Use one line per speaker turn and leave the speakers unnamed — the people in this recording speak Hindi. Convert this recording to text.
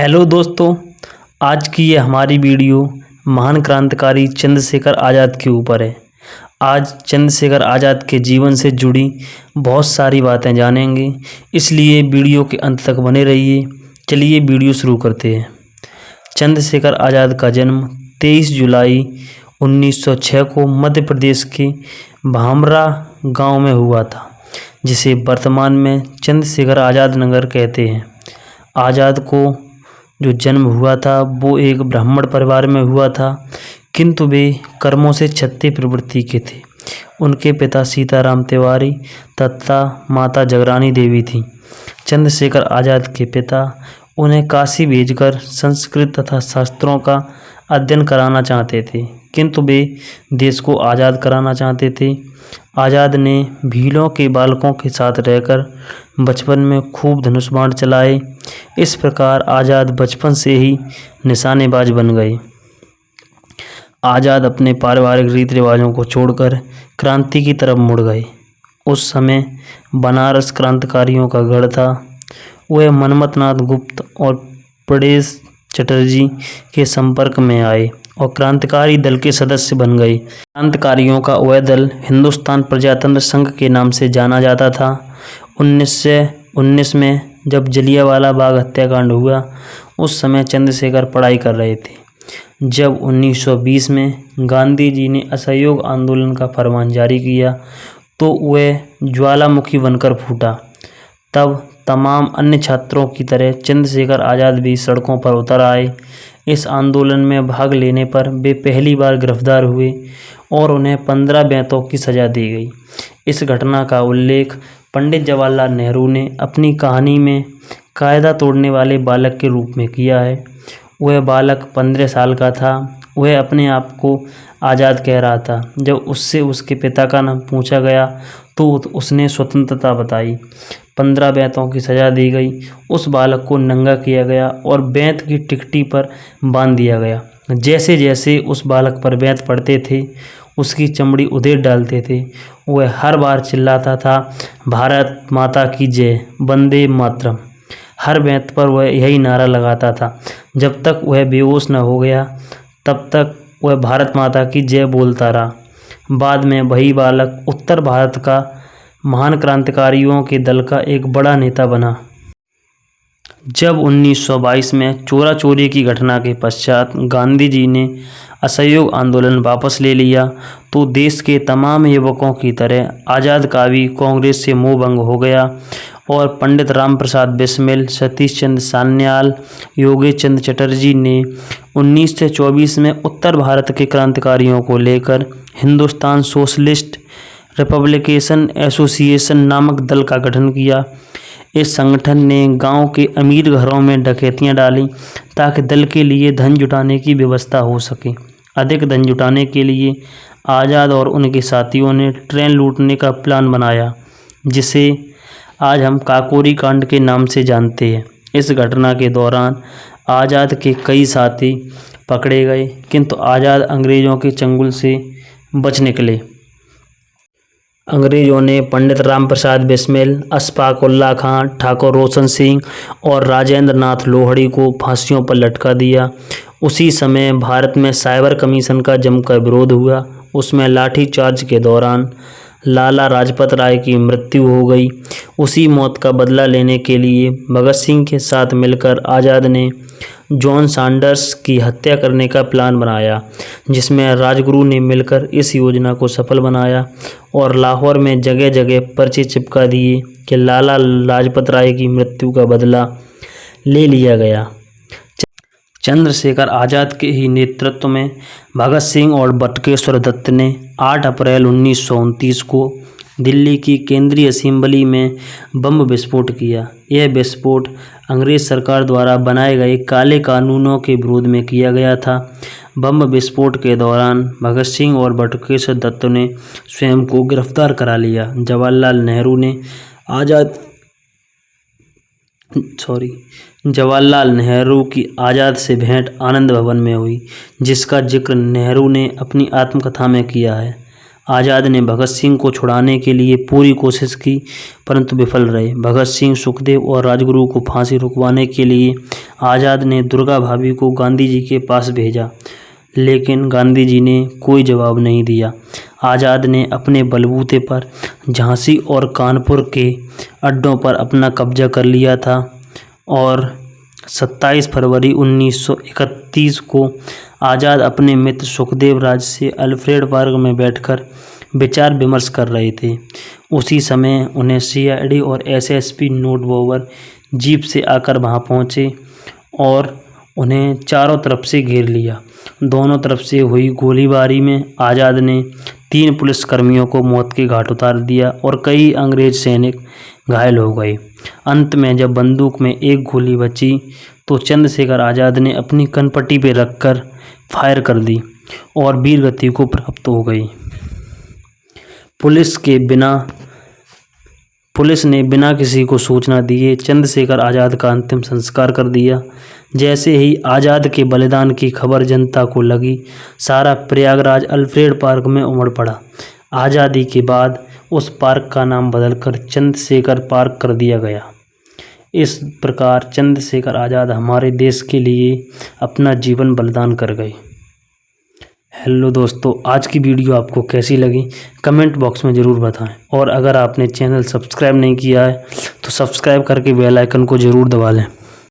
हेलो दोस्तों, आज की ये हमारी वीडियो महान क्रांतिकारी चंद्रशेखर आज़ाद के ऊपर है। आज चंद्रशेखर आज़ाद के जीवन से जुड़ी बहुत सारी बातें जानेंगे, इसलिए वीडियो के अंत तक बने रहिए। चलिए वीडियो शुरू करते हैं। चंद्रशेखर आज़ाद का जन्म 23 जुलाई 1906 को मध्य प्रदेश के भामरा गांव में हुआ था, जिसे वर्तमान में चंद्रशेखर आज़ाद नगर कहते हैं। आज़ाद को जो जन्म हुआ था वो एक ब्राह्मण परिवार में हुआ था, किंतु वे कर्मों से क्षत्रिय प्रवृत्ति के थे। उनके पिता सीताराम तिवारी तथा माता जगरानी देवी थीं। चंद्रशेखर आज़ाद के पिता उन्हें काशी भेजकर संस्कृत तथा शास्त्रों का अध्ययन कराना चाहते थे, किंतु वे देश को आज़ाद कराना चाहते थे। आज़ाद ने भीलों के बालकों के साथ रहकर बचपन में खूब धनुष बाण चलाए। इस प्रकार आज़ाद बचपन से ही निशानेबाज बन गए। आज़ाद अपने पारिवारिक रीति रिवाजों को छोड़कर क्रांति की तरफ मुड़ गए। उस समय बनारस क्रांतिकारियों का गढ़ था। वह मनमथनाथ गुप्त और प्रणेश चटर्जी के संपर्क में आए और क्रांतिकारी दल के सदस्य बन गए। क्रांतिकारियों का वह दल हिंदुस्तान प्रजातंत्र संघ के नाम से जाना जाता था। 1919 में जब जलियांवाला बाग हत्याकांड हुआ, उस समय चंद्रशेखर पढ़ाई कर रहे थे। जब 1920 में गांधी जी ने असहयोग आंदोलन का फरमान जारी किया तो वह ज्वालामुखी बनकर फूटा। तब तमाम अन्य छात्रों की तरह चंद्रशेखर आज़ाद भी सड़कों पर उतर आए। इस आंदोलन में भाग लेने पर वे पहली बार गिरफ्तार हुए और उन्हें 15 बेंतों की सज़ा दी गई। इस घटना का उल्लेख पंडित जवाहरलाल नेहरू ने अपनी कहानी में कायदा तोड़ने वाले बालक के रूप में किया है। वह बालक 15 साल का था। वह अपने आप को आज़ाद कह रहा था। जब उससे उसके पिता का नाम पूछा गया तो उसने स्वतंत्रता बताई। 15 बेंतों की सज़ा दी गई। उस बालक को नंगा किया गया और बेंत की टिकटी पर बांध दिया गया। जैसे जैसे उस बालक पर बेंत पड़ते थे, उसकी चमड़ी उधेड़ डालते थे। वह हर बार चिल्लाता था, भारत माता की जय, वंदे मातरम। हर बेंत पर वह यही नारा लगाता था। जब तक वह बेहोश न हो गया, तब तक वह भारत माता की जय बोलता रहा। बाद में वही बालक उत्तर भारत का महान क्रांतिकारियों के दल का एक बड़ा नेता बना। जब 1922 में चोरा चोरी की घटना के पश्चात गांधी जी ने असहयोग आंदोलन वापस ले लिया तो देश के तमाम युवकों की तरह आज़ाद का भी कांग्रेस से मोहभंग हो गया और पंडित राम प्रसाद बिस्मिल, सतीश चंद्र सान्याल, योगेश चंद्र चटर्जी ने 1924 में उत्तर भारत के क्रांतिकारियों को लेकर हिंदुस्तान सोशलिस्ट रिपब्लिकेशन एसोसिएशन नामक दल का गठन किया। इस संगठन ने गांव के अमीर घरों में डकैतियां डाली ताकि दल के लिए धन जुटाने की व्यवस्था हो सके। अधिक धन जुटाने के लिए आज़ाद और उनके साथियों ने ट्रेन लूटने का प्लान बनाया, जिसे आज हम काकोरी कांड के नाम से जानते हैं। इस घटना के दौरान आज़ाद के कई साथी पकड़े गए, किंतु आज़ाद अंग्रेज़ों के चंगुल से बच निकले। अंग्रेज़ों ने पंडित राम प्रसाद बिस्मिल, अशफाक उल्लाह खां, ठाकुर रोशन सिंह और राजेंद्र नाथ लोहड़ी को फांसियों पर लटका दिया। उसी समय भारत में साइबर कमीशन का जमकर विरोध हुआ। उसमें लाठीचार्ज के दौरान लाला लाजपत राय की मृत्यु हो गई। उसी मौत का बदला लेने के लिए भगत सिंह के साथ मिलकर आज़ाद ने जॉन सैंडर्स की हत्या करने का प्लान बनाया, जिसमें राजगुरु ने मिलकर इस योजना को सफल बनाया और लाहौर में जगह जगह पर्चे चिपका दिए कि लाला लाजपत राय की मृत्यु का बदला ले लिया गया। चंद्रशेखर आज़ाद के ही नेतृत्व में भगत सिंह और बटुकेश्वर दत्त ने 8 अप्रैल 1929 को दिल्ली की केंद्रीय असेंबली में बम विस्फोट किया। यह विस्फोट अंग्रेज़ सरकार द्वारा बनाए गए काले कानूनों के विरोध में किया गया था। बम विस्फोट के दौरान भगत सिंह और बटुकेश्वर दत्त ने स्वयं को गिरफ्तार करा लिया। जवाहरलाल नेहरू की आज़ाद से भेंट आनंद भवन में हुई, जिसका जिक्र नेहरू ने अपनी आत्मकथा में किया है। आज़ाद ने भगत सिंह को छुड़ाने के लिए पूरी कोशिश की, परंतु विफल रहे। भगत सिंह, सुखदेव और राजगुरु को फांसी रुकवाने के लिए आज़ाद ने दुर्गा भाभी को गांधी जी के पास भेजा, लेकिन गांधी जी ने कोई जवाब नहीं दिया। आज़ाद ने अपने बलबूते पर झांसी और कानपुर के अड्डों पर अपना कब्जा कर लिया था और 27 फरवरी 1931 को आज़ाद अपने मित्र सुखदेव राज से अल्फ्रेड पार्क में बैठकर विचार विमर्श कर रहे थे। उसी समय उन्हें सीआईडी और एसएसपी नोट बोवर जीप से आकर वहां पहुंचे और उन्हें चारों तरफ से घेर लिया। दोनों तरफ से हुई गोलीबारी में आज़ाद ने 3 पुलिसकर्मियों को मौत के घाट उतार दिया और कई अंग्रेज सैनिक घायल हो गए। अंत में जब बंदूक में एक गोली बची तो चंद्रशेखर आज़ाद ने अपनी कनपट्टी पर रखकर फायर कर दी और वीरगति को प्राप्त हो गई। पुलिस ने बिना किसी को सूचना दिए चंद्रशेखर आज़ाद का अंतिम संस्कार कर दिया। जैसे ही आज़ाद के बलिदान की खबर जनता को लगी, सारा प्रयागराज अल्फ्रेड पार्क में उमड़ पड़ा। आज़ादी के बाद उस पार्क का नाम बदलकर चंद्रशेखर पार्क कर दिया गया। इस प्रकार चंद्रशेखर आज़ाद हमारे देश के लिए अपना जीवन बलिदान कर गए। हेलो दोस्तों, आज की वीडियो आपको कैसी लगी कमेंट बॉक्स में ज़रूर बताएं और अगर आपने चैनल सब्सक्राइब नहीं किया है तो सब्सक्राइब करके बेल आइकन को ज़रूर दबा लें।